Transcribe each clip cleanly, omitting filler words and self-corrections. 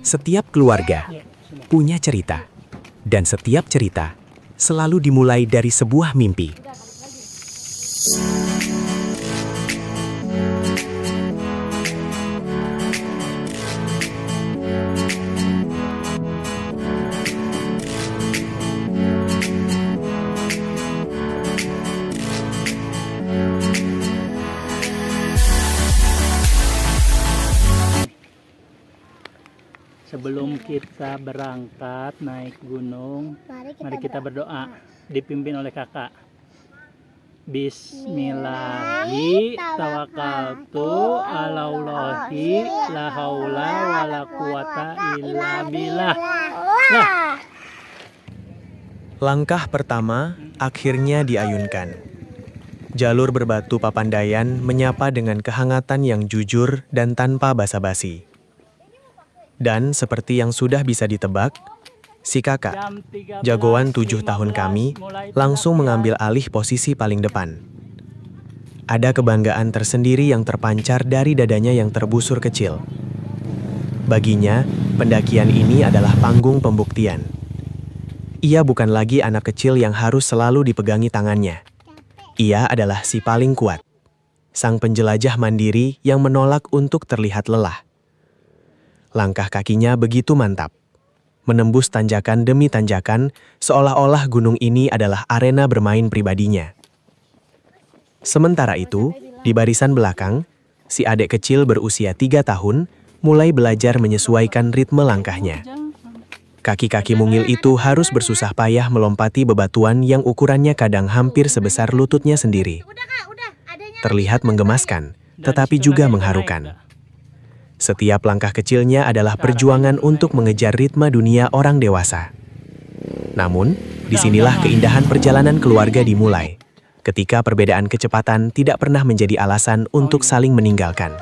Setiap keluarga punya cerita, dan setiap cerita selalu dimulai dari sebuah mimpi. Sebelum kita berangkat naik gunung, mari kita berdoa, dipimpin oleh kakak. Bismillahi tawakkaltu alallahi la haula wala quwata illa billah. Nah, Langkah pertama akhirnya diayunkan. Jalur berbatu Papandayan menyapa dengan kehangatan yang jujur dan tanpa basa-basi. Dan seperti yang sudah bisa ditebak, si kakak, jagoan 7 tahun kami, langsung mengambil alih posisi paling depan. Ada kebanggaan tersendiri yang terpancar dari dadanya yang terbusur kecil. Baginya, pendakian ini adalah panggung pembuktian. Ia bukan lagi anak kecil yang harus selalu dipegangi tangannya. Ia adalah si paling kuat, sang penjelajah mandiri yang menolak untuk terlihat lelah. Langkah kakinya begitu mantap, menembus tanjakan demi tanjakan, seolah-olah gunung ini adalah arena bermain pribadinya. Sementara itu, di barisan belakang, si adik kecil berusia 3 tahun mulai belajar menyesuaikan ritme langkahnya. Kaki-kaki mungil itu harus bersusah payah melompati bebatuan yang ukurannya kadang hampir sebesar lututnya sendiri. Terlihat menggemaskan, tetapi juga mengharukan. Setiap langkah kecilnya adalah perjuangan untuk mengejar ritme dunia orang dewasa. Namun, disinilah keindahan perjalanan keluarga dimulai, ketika perbedaan kecepatan tidak pernah menjadi alasan untuk saling meninggalkan.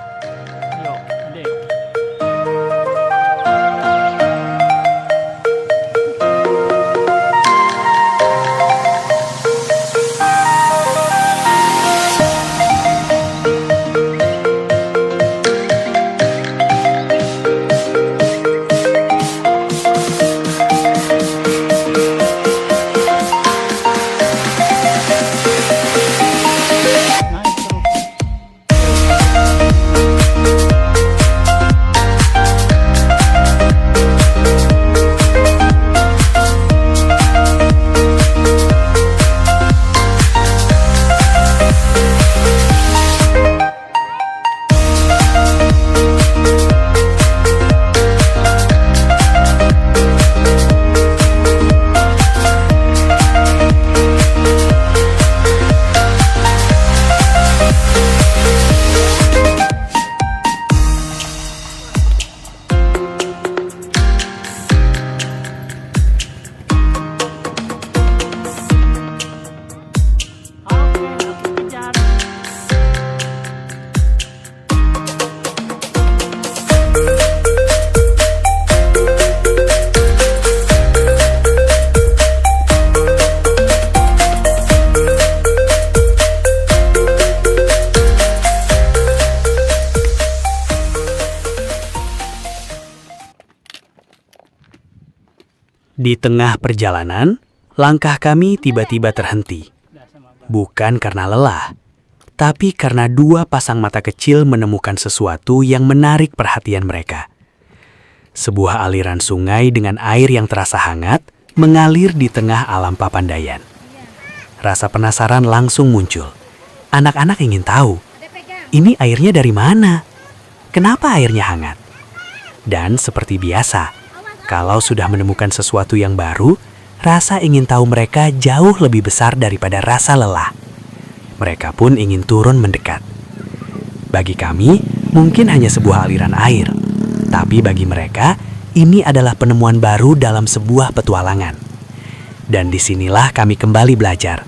Di tengah perjalanan, langkah kami tiba-tiba terhenti. Bukan karena lelah, tapi karena 2 pasang mata kecil menemukan sesuatu yang menarik perhatian mereka. Sebuah aliran sungai dengan air yang terasa hangat mengalir di tengah alam Papandayan. Rasa penasaran langsung muncul. Anak-anak ingin tahu, ini airnya dari mana? Kenapa airnya hangat? Dan seperti biasa, kalau sudah menemukan sesuatu yang baru, rasa ingin tahu mereka jauh lebih besar daripada rasa lelah. Mereka pun ingin turun mendekat. Bagi kami, mungkin hanya sebuah aliran air. Tapi bagi mereka, ini adalah penemuan baru dalam sebuah petualangan. Dan disinilah kami kembali belajar,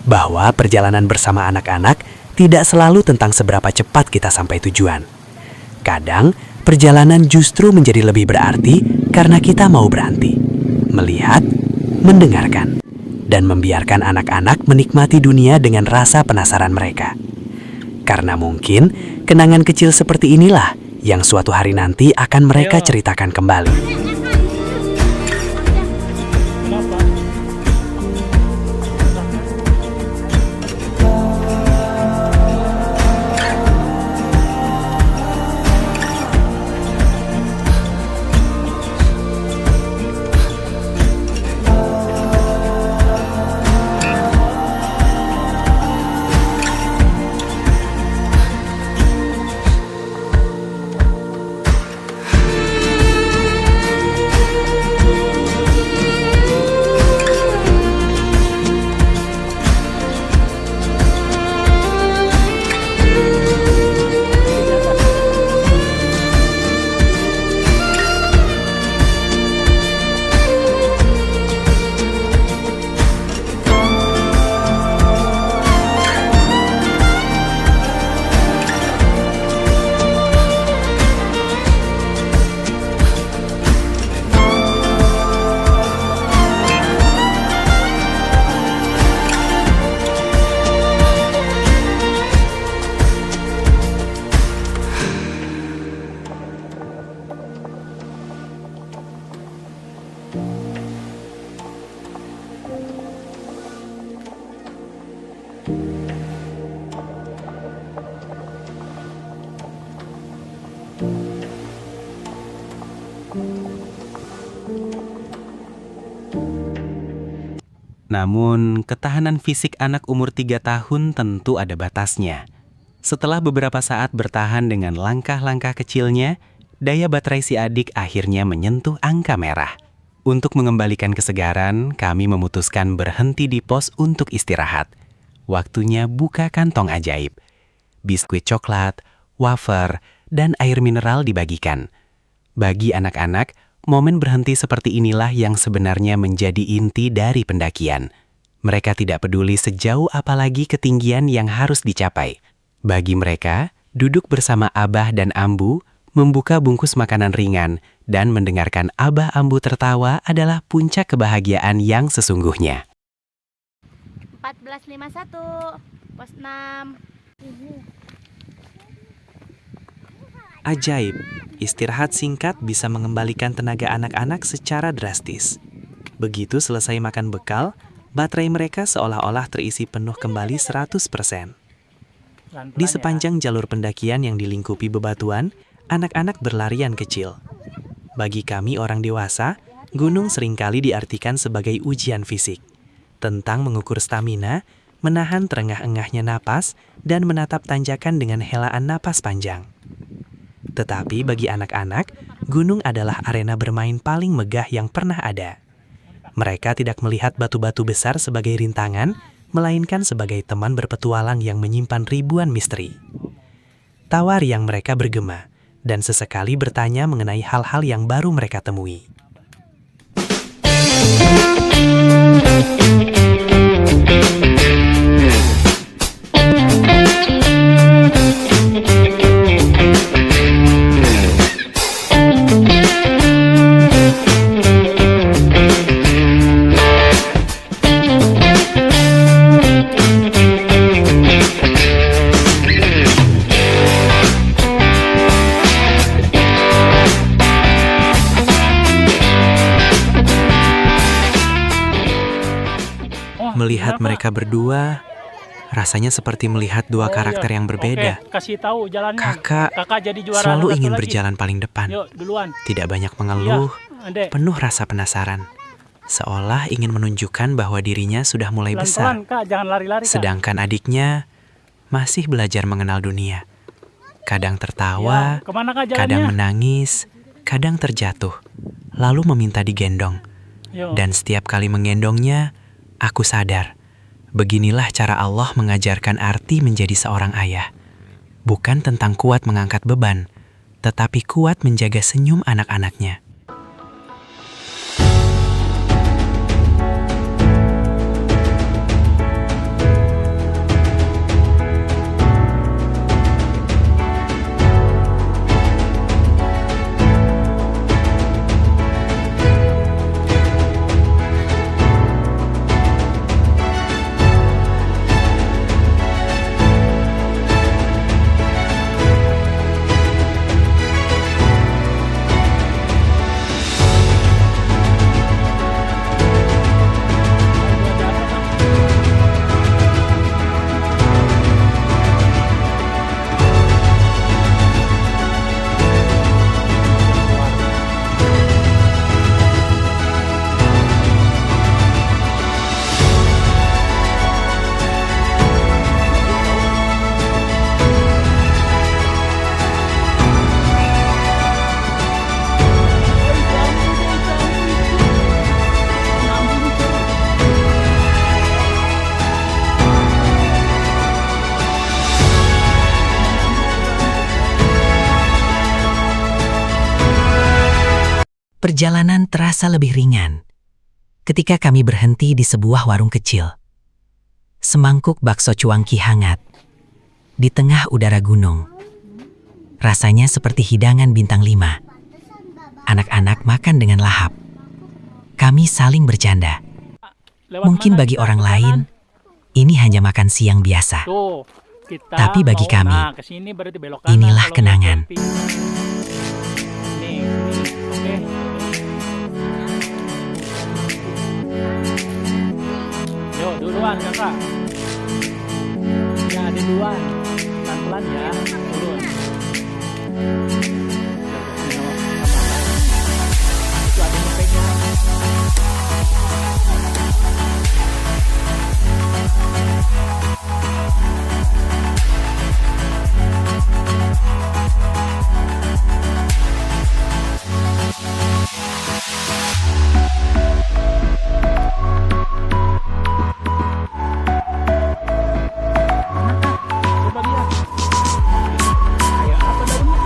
bahwa perjalanan bersama anak-anak tidak selalu tentang seberapa cepat kita sampai tujuan. Kadang, perjalanan justru menjadi lebih berarti karena kita mau berhenti, melihat, mendengarkan, dan membiarkan anak-anak menikmati dunia dengan rasa penasaran mereka. Karena mungkin kenangan kecil seperti inilah yang suatu hari nanti akan mereka ceritakan kembali. Kenapa? Namun, ketahanan fisik anak umur 3 tahun tentu ada batasnya. Setelah beberapa saat bertahan dengan langkah-langkah kecilnya, daya baterai si adik akhirnya menyentuh angka merah. Untuk mengembalikan kesegaran, kami memutuskan berhenti di pos untuk istirahat. Waktunya buka kantong ajaib. Biskuit coklat, wafer, dan air mineral dibagikan. Bagi anak-anak, momen berhenti seperti inilah yang sebenarnya menjadi inti dari pendakian. Mereka tidak peduli sejauh apalagi ketinggian yang harus dicapai. Bagi mereka, duduk bersama Abah dan Ambu, membuka bungkus makanan ringan, dan mendengarkan Abah Ambu tertawa adalah puncak kebahagiaan yang sesungguhnya. 1451, pos 6. Ajaib, istirahat singkat bisa mengembalikan tenaga anak-anak secara drastis. Begitu selesai makan bekal, baterai mereka seolah-olah terisi penuh kembali 100%. Di sepanjang jalur pendakian yang dilingkupi bebatuan, anak-anak berlarian kecil. Bagi kami orang dewasa, gunung seringkali diartikan sebagai ujian fisik, tentang mengukur stamina, menahan terengah-engahnya napas, dan menatap tanjakan dengan helaan napas panjang. Tetapi bagi anak-anak, gunung adalah arena bermain paling megah yang pernah ada. Mereka tidak melihat batu-batu besar sebagai rintangan, melainkan sebagai teman berpetualang yang menyimpan ribuan misteri. Tawa riang mereka bergema, dan sesekali bertanya mengenai hal-hal yang baru mereka temui. Melihat mereka berdua, rasanya seperti melihat dua karakter yang berbeda. Oke, kasih tahu jalannya. Kakak jadi juara selalu satu ingin lagi. berjalan paling depan. Yuk, duluan. Tidak banyak mengeluh, Adek. penuh rasa penasaran. Seolah ingin menunjukkan bahwa dirinya sudah mulai besar. Pelan-pelan, Kak, jangan lari-lari, Kak. Sedangkan adiknya masih belajar mengenal dunia. Kadang tertawa, Kemana, Kak, jalannya? kadang menangis, kadang terjatuh, lalu meminta digendong. Yuk. Dan setiap kali menggendongnya, aku sadar, beginilah cara Allah mengajarkan arti menjadi seorang ayah. Bukan tentang kuat mengangkat beban, tetapi kuat menjaga senyum anak-anaknya. Perjalanan terasa lebih ringan ketika kami berhenti di sebuah warung kecil. Semangkuk bakso cuangki hangat di tengah udara gunung. Rasanya seperti hidangan bintang 5. Anak-anak makan dengan lahap. Kami saling bercanda. Lewat Mungkin mana bagi kita? orang Ke lain, kanan? ini hanya makan siang biasa. Tuh, kita Tapi bagi mau- kami, nah, kesini berarti belok kanan, inilah kalau kenangan. mau camping. Nih, oke. Yuk, duluan kakak. Ya, ada duluan. Pelan-pelan ya. Turun. Itu ada yang pegang. Coba lihat. Kayak apa daunnya?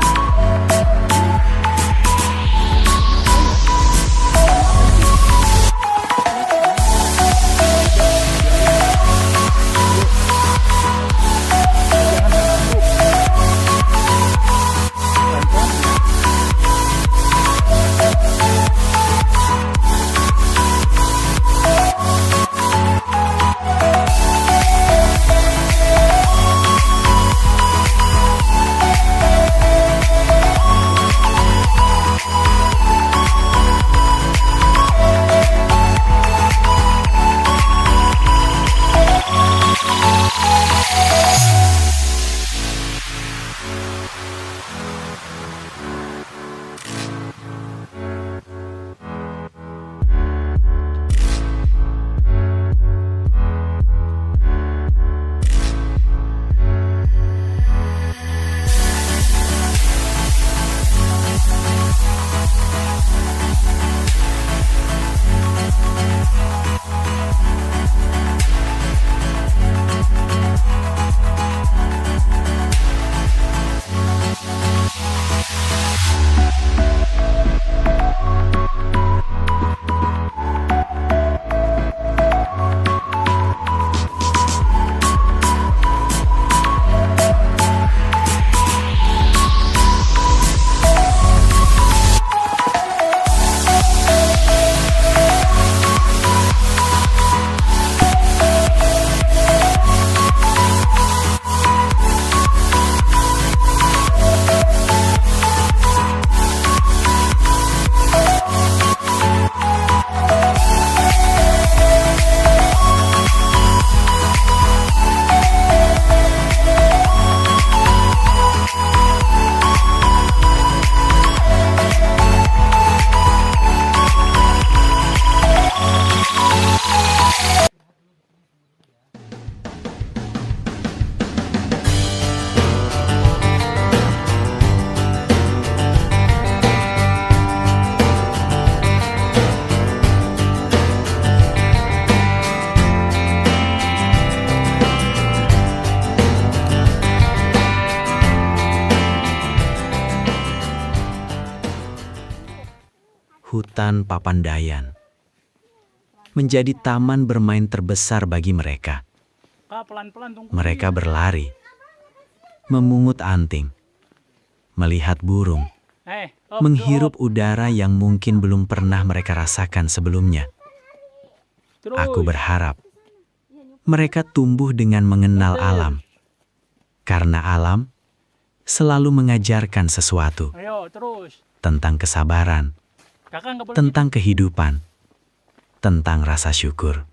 Hutan Papandayan menjadi taman bermain terbesar bagi mereka. Kak, pelan-pelan tunggu. Mereka berlari, memungut anting, melihat burung, Op, menghirup op. udara yang mungkin belum pernah mereka rasakan sebelumnya. Terus. Aku berharap mereka tumbuh dengan mengenal alam, karena alam selalu mengajarkan sesuatu Ayo, terus. tentang kesabaran, Kakak nggak boleh tentang kehidupan, tentang rasa syukur.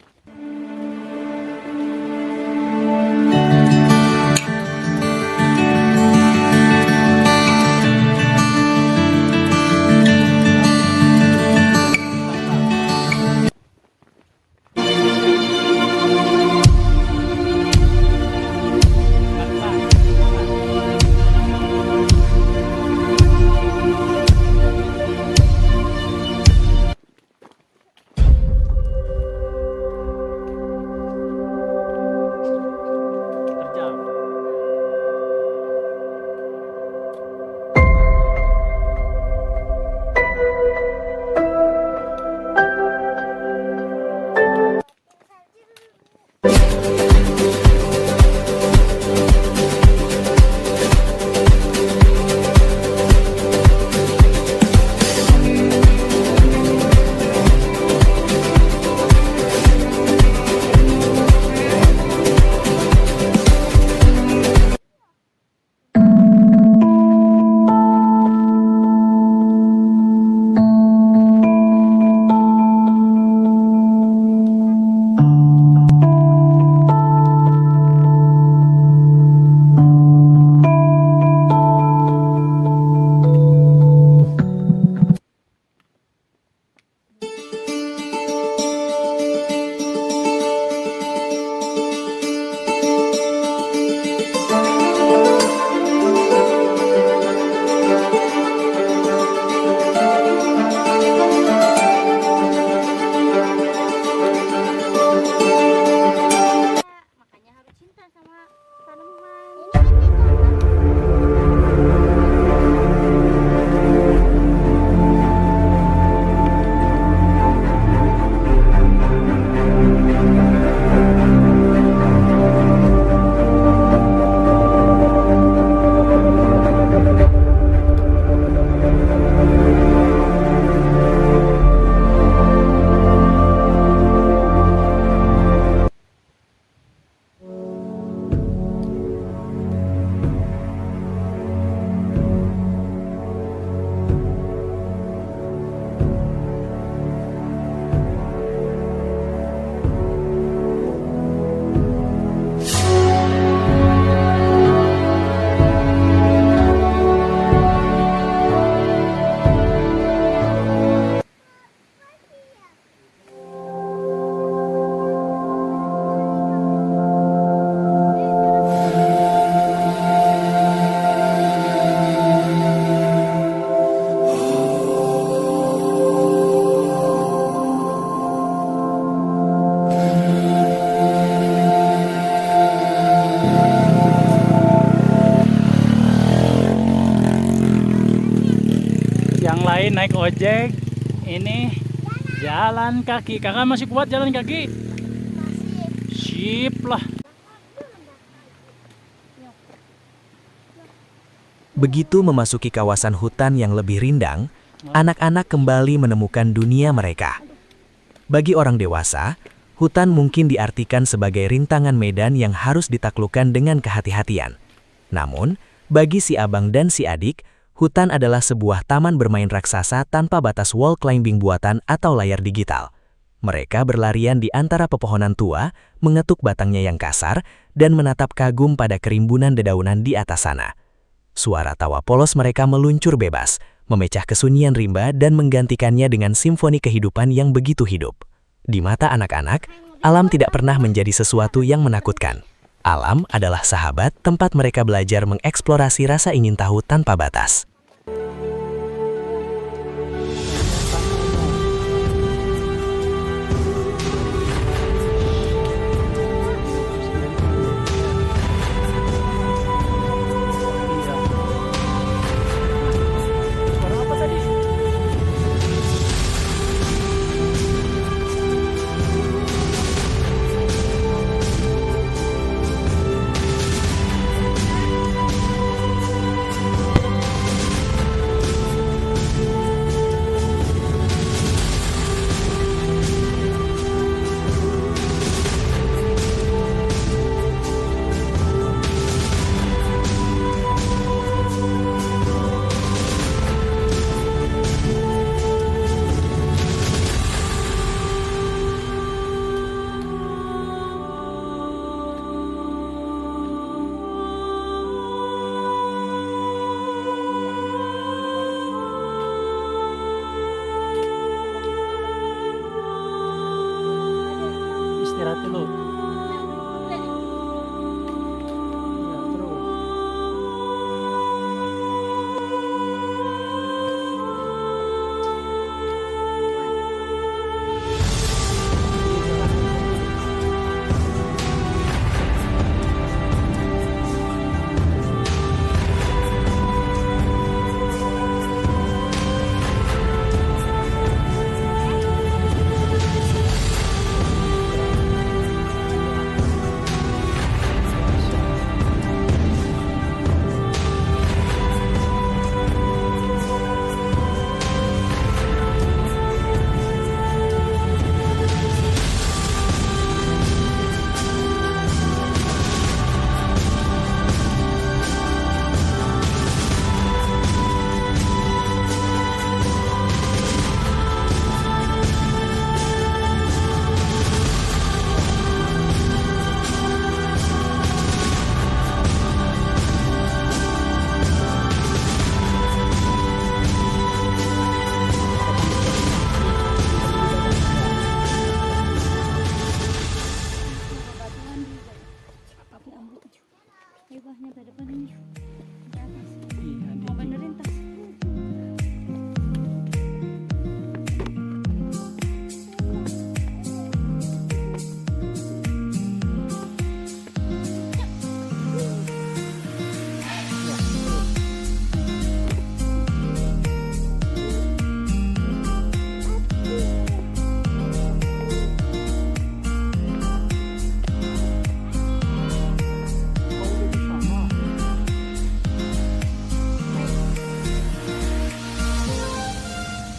ojek, ini jalan kaki. Kakak masih kuat jalan kaki? Sip lah. Begitu memasuki kawasan hutan yang lebih rindang, anak-anak kembali menemukan dunia mereka. Bagi orang dewasa, hutan mungkin diartikan sebagai rintangan medan yang harus ditaklukkan dengan kehati-hatian. Namun, bagi si abang dan si adik, hutan adalah sebuah taman bermain raksasa tanpa batas wall climbing buatan atau layar digital. Mereka berlarian di antara pepohonan tua, mengetuk batangnya yang kasar, dan menatap kagum pada kerimbunan dedaunan di atas sana. Suara tawa polos mereka meluncur bebas, memecah kesunyian rimba dan menggantikannya dengan simfoni kehidupan yang begitu hidup. Di mata anak-anak, alam tidak pernah menjadi sesuatu yang menakutkan. Alam adalah sahabat tempat mereka belajar mengeksplorasi rasa ingin tahu tanpa batas. Istirahat dulu. Ya, terus. Iya, Mau benerin tas.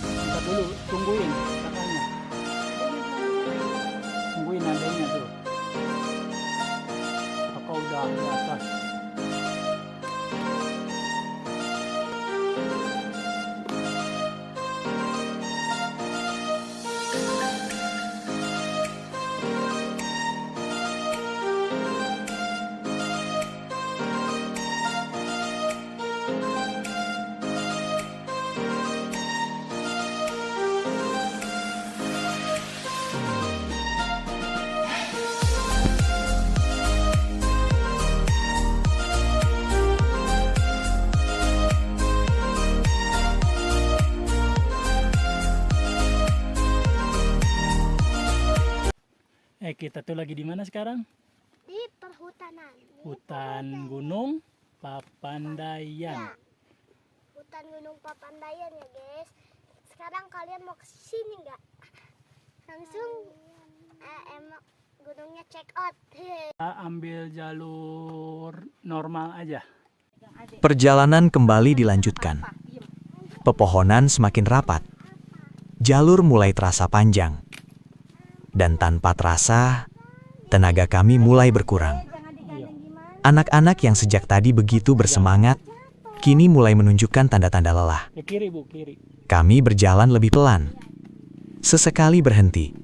Bentar dulu, tungguin kakaknya. Tungguin adanya tuh. Kakak udah di atas. Kita tuh lagi di mana sekarang? Di perhutanan. Hutan Gunung Papandayan. Ya. Hutan Gunung Papandayan ya guys. sekarang kalian mau ke sini nggak? Langsung emang gunungnya check out. Ambil jalur normal aja. Perjalanan kembali dilanjutkan. Pepohonan semakin rapat. Jalur mulai terasa panjang. Dan tanpa terasa, tenaga kami mulai berkurang. Anak-anak yang sejak tadi begitu bersemangat, kini mulai menunjukkan tanda-tanda lelah. Ke kiri Bu, kiri. Kami berjalan lebih pelan. Sesekali berhenti.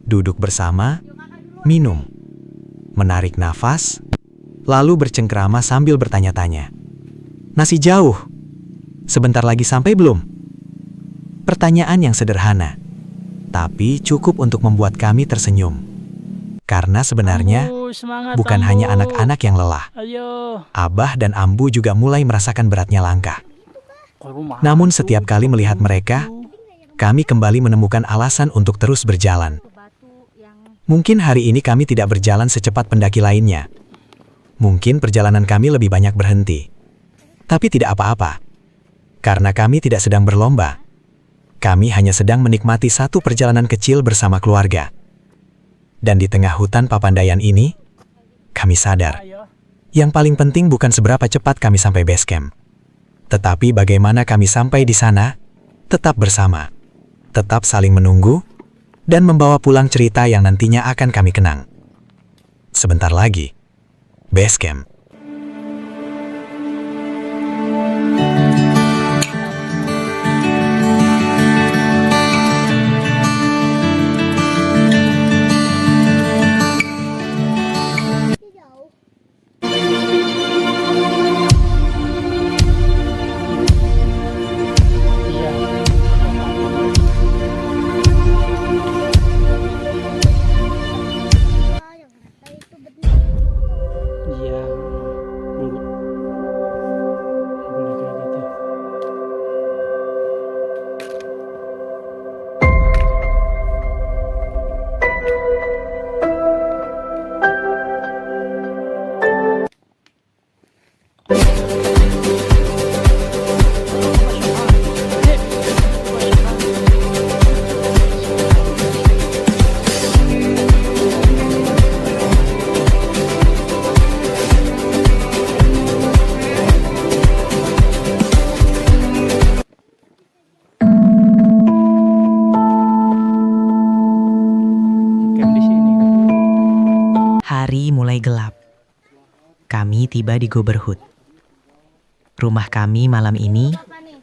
Duduk bersama, minum, menarik nafas, lalu bercengkrama sambil bertanya-tanya. Masih jauh? Sebentar lagi sampai belum? Pertanyaan yang sederhana, tapi cukup untuk membuat kami tersenyum. Karena sebenarnya Ambu, semangat, bukan Ambu. hanya anak-anak yang lelah. Ayo. Abah dan Ambu juga mulai merasakan beratnya langkah. Ke rumah. Namun setiap kali melihat mereka, kami kembali menemukan alasan untuk terus berjalan. Mungkin hari ini kami tidak berjalan secepat pendaki lainnya. Mungkin perjalanan kami lebih banyak berhenti. Tapi tidak apa-apa. Karena kami tidak sedang berlomba. Kami hanya sedang menikmati satu perjalanan kecil bersama keluarga. Dan di tengah hutan Papandayan ini, kami sadar, yang paling penting bukan seberapa cepat kami sampai base camp. Tetapi bagaimana kami sampai di sana, tetap bersama, tetap saling menunggu, dan membawa pulang cerita yang nantinya akan kami kenang. Sebentar lagi, base camp. Jauh. Iya. Yang kata itu benar. Iya. Dulu. Boleh kayak gitu. Camp di sini. Hari mulai gelap. Kami tiba di Goberhut. Rumah kami malam ini Apa nih?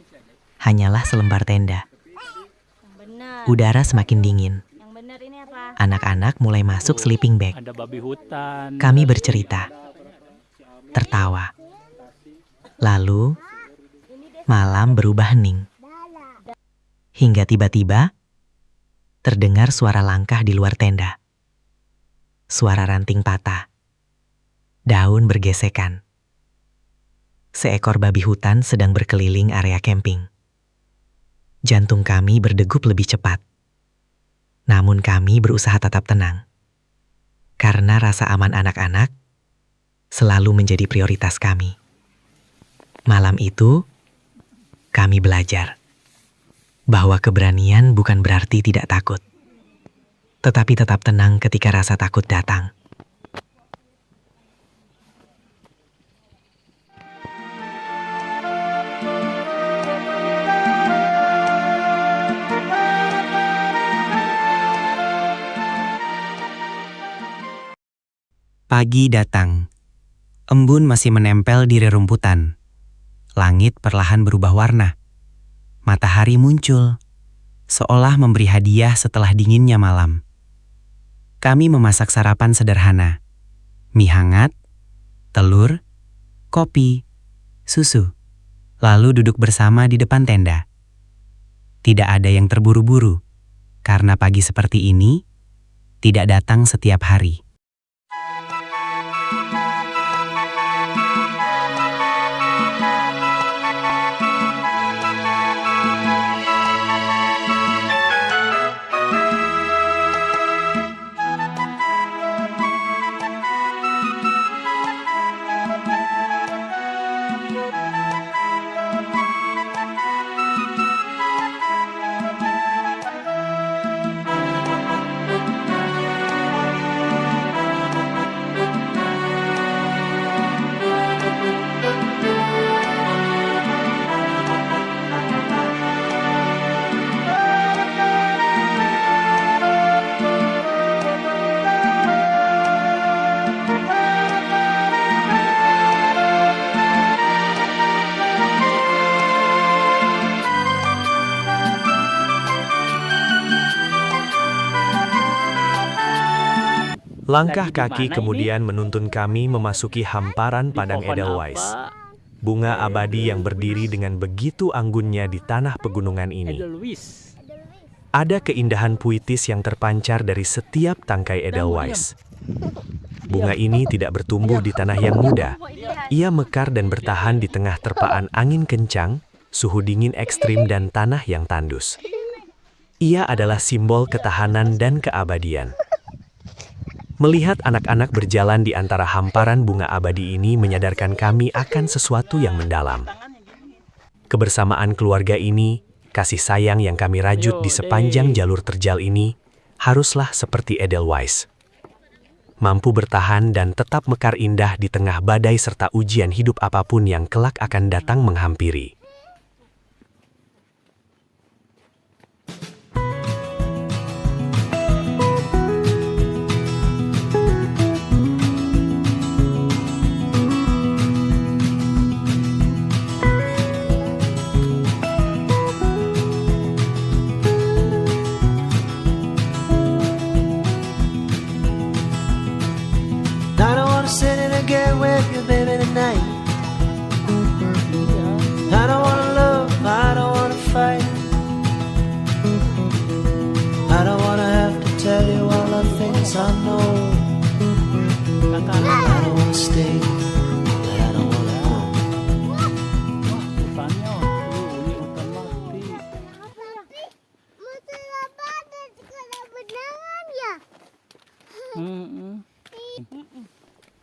hanyalah selembar tenda. Yang benar. Udara semakin dingin. Yang benar ini apa? Anak-anak mulai masuk sleeping bag. Ada babi hutan. Kami bercerita, tertawa. Lalu, malam berubah hening. Hingga tiba-tiba, terdengar suara langkah di luar tenda. Suara ranting patah. Daun bergesekan. Seekor babi hutan sedang berkeliling area camping. Jantung kami berdegup lebih cepat. Namun kami berusaha tetap tenang. Karena rasa aman anak-anak selalu menjadi prioritas kami. Malam itu, kami belajar bahwa keberanian bukan berarti tidak takut, tetapi tetap tenang ketika rasa takut datang. Pagi datang. Embun masih menempel di rerumputan. Langit perlahan berubah warna. Matahari muncul, seolah memberi hadiah setelah dinginnya malam. Kami memasak sarapan sederhana. Mie hangat, telur, kopi, susu. Lalu duduk bersama di depan tenda. Tidak ada yang terburu-buru, karena pagi seperti ini tidak datang setiap hari. Langkah Lagi di kaki mana kemudian menuntun kami memasuki hamparan Di padang pohon Edelweiss. apa? Bunga abadi yang berdiri dengan begitu anggunnya di tanah pegunungan ini. Edelweiss. Ada keindahan puitis yang terpancar dari setiap tangkai Edelweiss. Bunga ini tidak bertumbuh di tanah yang muda. Ia mekar dan bertahan di tengah terpaan angin kencang, suhu dingin ekstrim dan tanah yang tandus. Ia adalah simbol ketahanan dan keabadian. Melihat anak-anak berjalan di antara hamparan bunga abadi ini menyadarkan kami akan sesuatu yang mendalam. Kebersamaan keluarga ini, kasih sayang yang kami rajut di sepanjang jalur terjal ini, haruslah seperti Edelweiss. Mampu bertahan dan tetap mekar indah di tengah badai serta ujian hidup apapun yang kelak akan datang menghampiri. I don't wanna sit in a get with you, baby, tonight. I don't wanna love, I don't wanna fight. I don't wanna have to tell you all the things I know. I don't wanna stay, but I don't wanna go. Hutannya, ini hutan mati. Musuh apa ada sekolah benangan ya?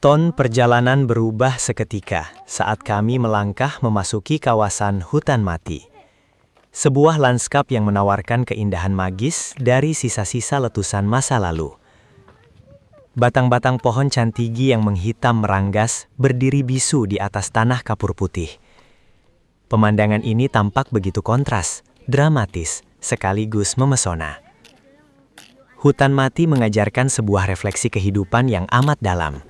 Ton perjalanan berubah seketika saat kami melangkah memasuki kawasan hutan mati. Sebuah lanskap yang menawarkan keindahan magis dari sisa-sisa letusan masa lalu. Batang-batang pohon cantigi yang menghitam meranggas berdiri bisu di atas tanah kapur putih. Pemandangan ini tampak begitu kontras, dramatis, sekaligus memesona. Hutan mati mengajarkan sebuah refleksi kehidupan yang amat dalam.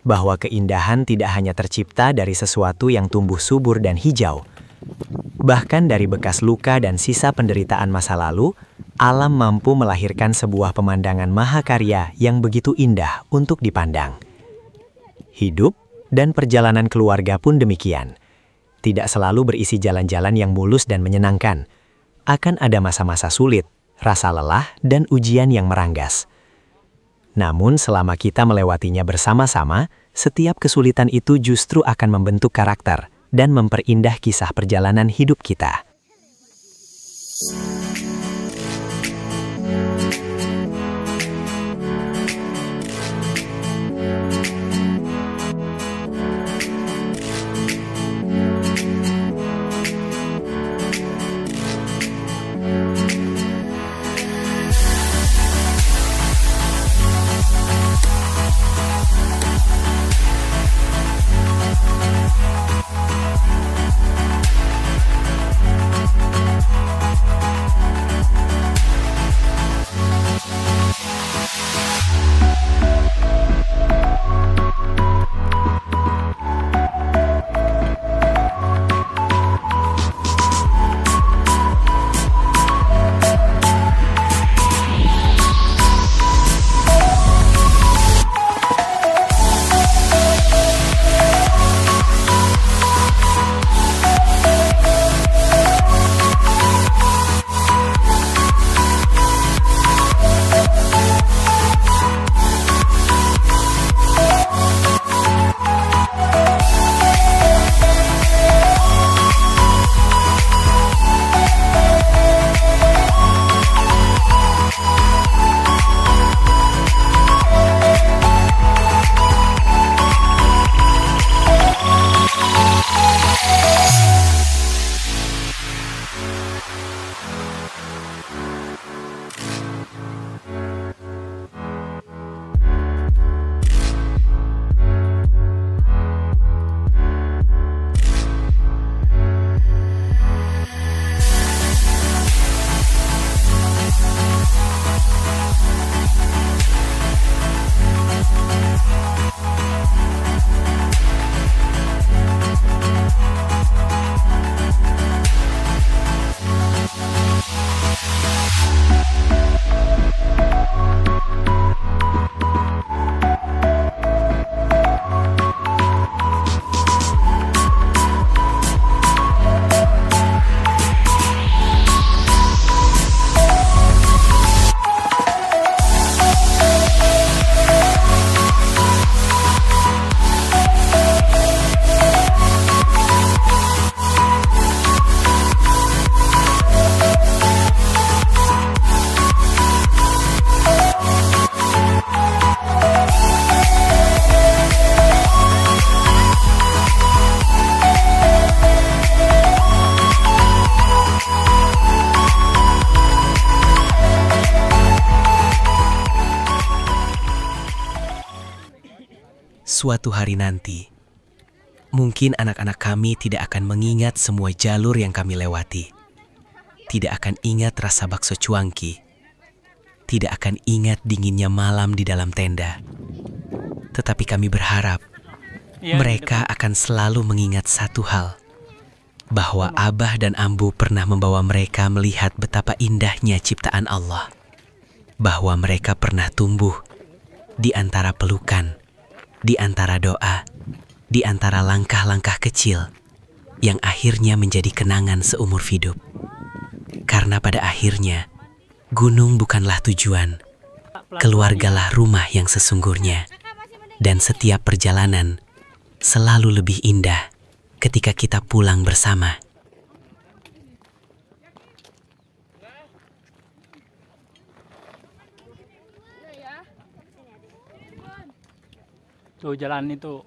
Bahwa keindahan tidak hanya tercipta dari sesuatu yang tumbuh subur dan hijau. Bahkan dari bekas luka dan sisa penderitaan masa lalu, alam mampu melahirkan sebuah pemandangan mahakarya yang begitu indah untuk dipandang. Hidup dan perjalanan keluarga pun demikian. Tidak selalu berisi jalan-jalan yang mulus dan menyenangkan. Akan ada masa-masa sulit, rasa lelah, dan ujian yang meranggas. Namun selama kita melewatinya bersama-sama, setiap kesulitan itu justru akan membentuk karakter dan memperindah kisah perjalanan hidup kita. Suatu hari nanti, mungkin anak-anak kami tidak akan mengingat semua jalur yang kami lewati. Tidak akan ingat rasa bakso cuangki. Tidak akan ingat dinginnya malam di dalam tenda. Tetapi kami berharap Iya, mereka akan selalu mengingat satu hal, bahwa Abah dan Ambu pernah membawa mereka melihat betapa indahnya ciptaan Allah. Bahwa mereka pernah tumbuh di antara pelukan, di antara doa, di antara langkah-langkah kecil yang akhirnya menjadi kenangan seumur hidup. Karena pada akhirnya, gunung bukanlah tujuan, keluargalah rumah yang sesungguhnya. Dan setiap perjalanan selalu lebih indah ketika kita pulang bersama. Tuh jalan itu.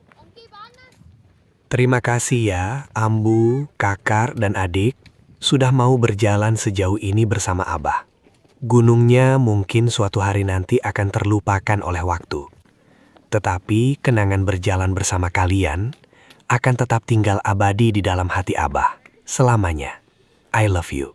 Terima kasih ya, Ambu, Kakar, dan adik, sudah mau berjalan sejauh ini bersama Abah. Gunungnya mungkin suatu hari nanti akan terlupakan oleh waktu. Tetapi kenangan berjalan bersama kalian akan tetap tinggal abadi di dalam hati Abah selamanya. I love you.